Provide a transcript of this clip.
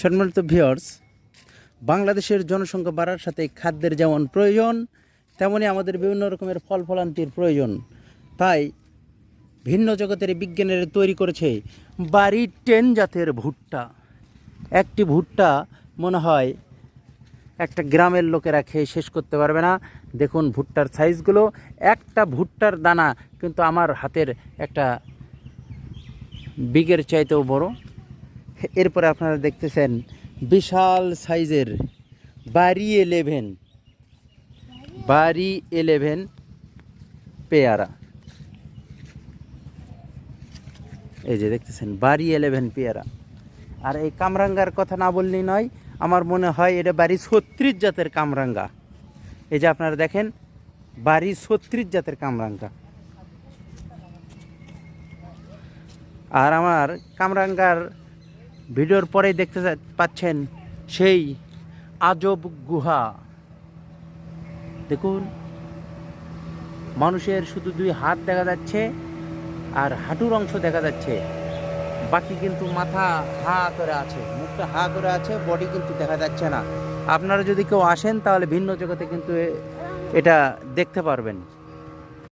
সম্মানিত ভিউয়ার্স, বাংলাদেশের জনসংখ্যা বাড়ার সাথে খাদ্যের যেমন প্রয়োজন, তেমনি আমাদের বিভিন্ন রকমের ফল ফলান্তির প্রয়োজন। তাই ভিন্ন জগতের বিজ্ঞানীরা তৈরি করেছে বাড়ি 10 জাতের ভুট্টা। একটি ভুট্টা মনে হয় একটা গ্রামের লোকেরা খেয়ে শেষ করতে পারবে না। দেখুন ভুট্টার সাইজগুলো, একটা ভুট্টার দানা কিন্তু আমার হাতের একটা বিগের চাইতেও বড়। এরপরে আপনারা দেখতেছেন বিশাল সাইজের বাড়ি 11 পেয়ারা। এই যে দেখতেছেন বাড়ি 11 পেয়ারা। আর এই কামরাঙ্গার কথা না বললেই নয়, আমার মনে হয় এটা বাড়ি 36 জাতের কামরাঙ্গা। এই যে আপনারা দেখেন বাড়ি 36 জাতের কামরাঙ্গা। আর আমার কামরাঙ্গার ভিডিওর পরেই দেখতে পাচ্ছেন সেই আজব গুহা। দেখুন মানুষের শুধু 2 হাত দেখা যাচ্ছে আর হাঁটুর অংশ দেখা যাচ্ছে, বাকি কিন্তু মাথা হা করে আছে, মুখটা হা করে আছে, বডি কিন্তু দেখা যাচ্ছে না। আপনারা যদি কেউ আসেন তাহলে ভিন্ন জগতে কিন্তু এটা দেখতে পারবেন।